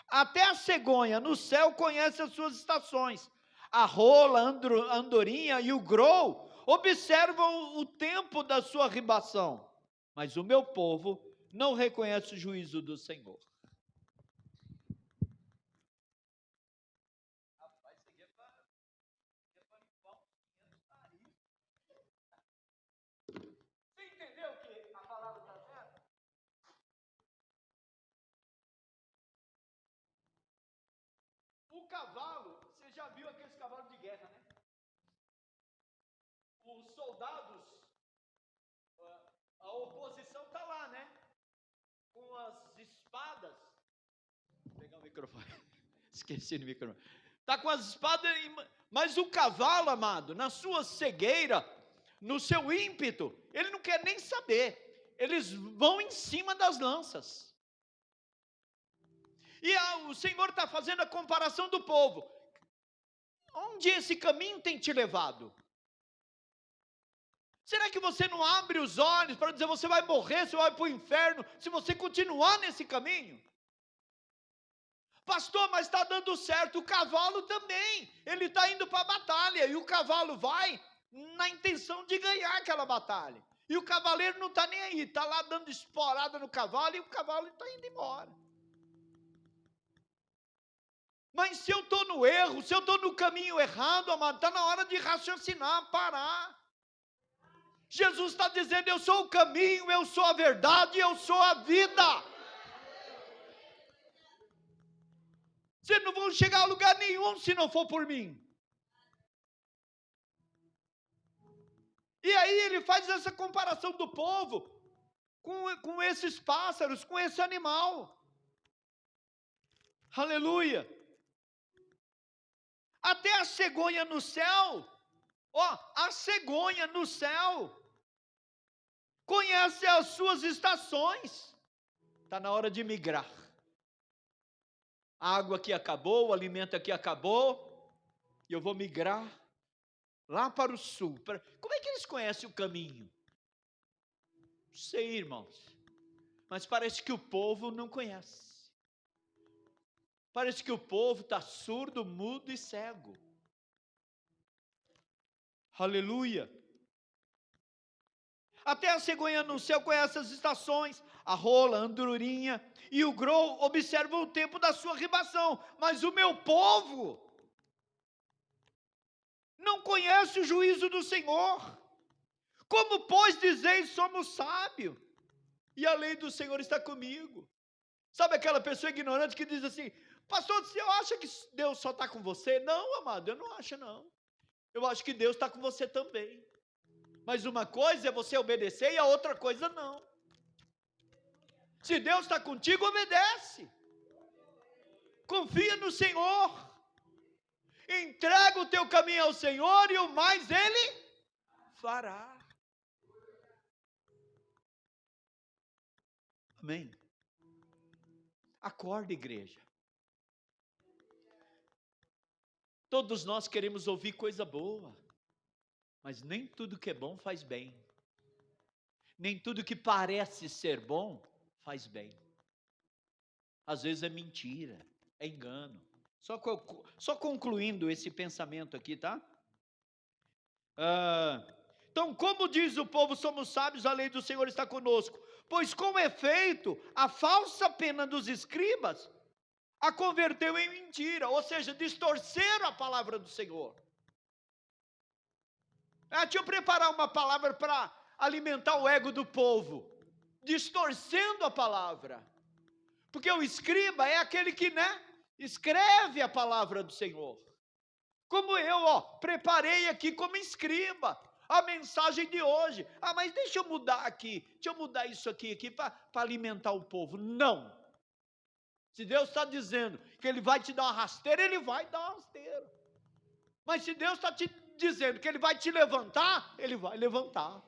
Até a cegonha no céu conhece as suas estações. A rola, a andorinha e o grou observam o tempo da sua ribação. Mas o meu povo não reconhece o juízo do Senhor. Você entendeu que a palavra está certa? O cavalo, você já viu aqueles cavalos de guerra, né? Os soldados, a oposição está lá, né? Com as espadas. Vou pegar o microfone. Esqueci do microfone. Está com as espadas, mas o cavalo, amado, na sua cegueira, no seu ímpeto, ele não quer nem saber. Eles vão em cima das lanças. E o Senhor está fazendo a comparação do povo. Onde esse caminho tem te levado? Será que você não abre os olhos para dizer, você vai morrer, você vai para o inferno, se você continuar nesse caminho? Pastor, mas está dando certo, o cavalo também, ele está indo para a batalha, e o cavalo vai na intenção de ganhar aquela batalha, e o cavaleiro não está nem aí, está lá dando esporada no cavalo, e o cavalo está indo embora. Mas se eu estou no erro, se eu estou no caminho errado, amado, está na hora de raciocinar, parar. Jesus está dizendo, eu sou o caminho, eu sou a verdade, eu sou a vida. Vocês não vão chegar a lugar nenhum se não for por mim. E aí ele faz essa comparação do povo com esses pássaros, com esse animal. Aleluia. Até a cegonha no céu a cegonha no céu. Conhece as suas estações. Está na hora de migrar. A água aqui acabou, o alimento aqui acabou, e eu vou migrar lá para o sul. Como é que eles conhecem o caminho? Não sei, irmãos, mas parece que o povo não conhece. Parece que o povo está surdo, mudo e cego. Aleluia. Até a cegonha no céu conhece as estações, a rola, a andorinha e o grou observam o tempo da sua ribação, mas o meu povo não conhece o juízo do Senhor. Como, pois, dizeis, somos sábios, e a lei do Senhor está comigo? Sabe aquela pessoa ignorante que diz assim: pastor, você acha que Deus só está com você? Não, amado, eu não acho não. Eu acho que Deus está com você também. Mas uma coisa é você obedecer e a outra coisa não. Se Deus está contigo, obedece. Confia no Senhor. Entrega o teu caminho ao Senhor e o mais Ele fará. Amém. Acorda, igreja. Todos nós queremos ouvir coisa boa, mas nem tudo que é bom faz bem. Nem tudo que parece ser bom faz bem. Às vezes é mentira, é engano. Só concluindo esse pensamento aqui, tá? Então, como diz o povo, somos sábios, a lei do Senhor está conosco. Pois com efeito, a falsa pena dos escribas a converteu em mentira, ou seja, distorceram a palavra do Senhor. Deixa eu preparar uma palavra para alimentar o ego do povo, distorcendo a palavra. Porque o escriba é aquele que, escreve a palavra do Senhor. Como eu, preparei aqui como escriba a mensagem de hoje. Mas deixa eu mudar aqui, deixa eu mudar isso aqui para alimentar o povo. Não. Se Deus está dizendo que Ele vai te dar uma rasteira, Ele vai dar uma rasteira. Mas se Deus está te dizendo que Ele vai te levantar, Ele vai levantar.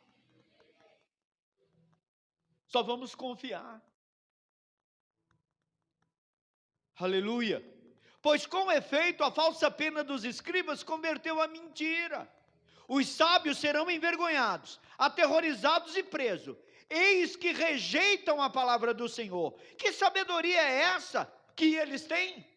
Só vamos confiar. Aleluia. Pois com efeito a falsa pena dos escribas converteu a mentira. Os sábios serão envergonhados, aterrorizados e presos. Eis que rejeitam a palavra do Senhor. Que sabedoria é essa que eles têm?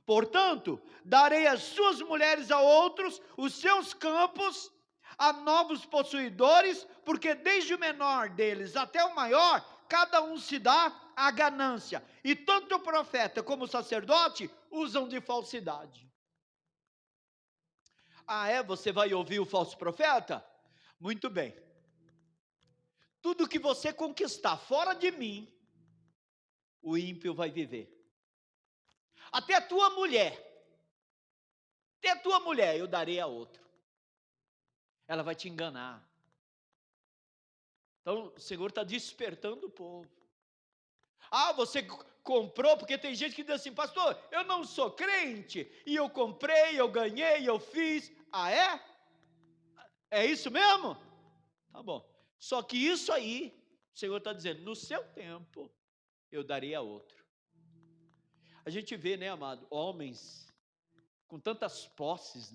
Portanto, darei as suas mulheres a outros, os seus campos a novos possuidores, porque desde o menor deles até o maior, cada um se dá a ganância. E tanto o profeta como o sacerdote usam de falsidade. Você vai ouvir o falso profeta? Muito bem. Tudo que você conquistar fora de mim, o ímpio vai viver. Até a tua mulher eu darei a outro. Ela vai te enganar. Então o Senhor está despertando o povo. Você comprou, porque tem gente que diz assim: pastor, eu não sou crente, e eu comprei, eu ganhei, eu fiz. É? É isso mesmo? Tá bom. Só que isso aí, o Senhor está dizendo, no seu tempo, eu darei a outro. A gente vê, amado, homens com tantas posses,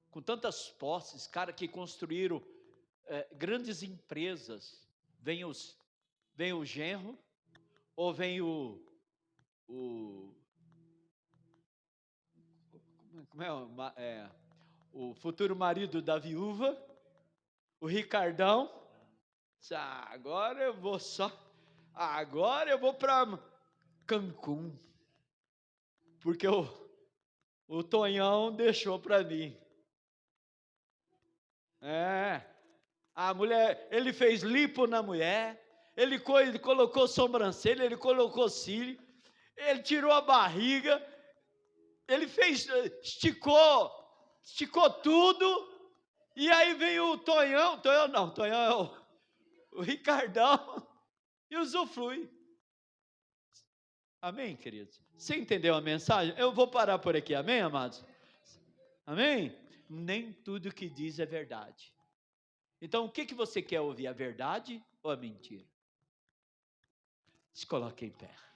com tantas posses, cara que construíram grandes empresas. Vem o genro, ou vem o futuro marido da viúva, o Ricardão. Agora eu vou para Cancún, porque o Tonhão deixou para mim. A mulher, ele fez lipo na mulher, ele colocou sobrancelha, ele colocou cílio, ele tirou a barriga, ele esticou tudo, e aí vem o Tonhão é o Ricardão, e usufrui. Amém, queridos? Você entendeu a mensagem? Eu vou parar por aqui, amém, amados? Amém? nem tudo que diz é verdade. Então, o que você quer ouvir, a verdade ou a mentira? Se coloque em pé.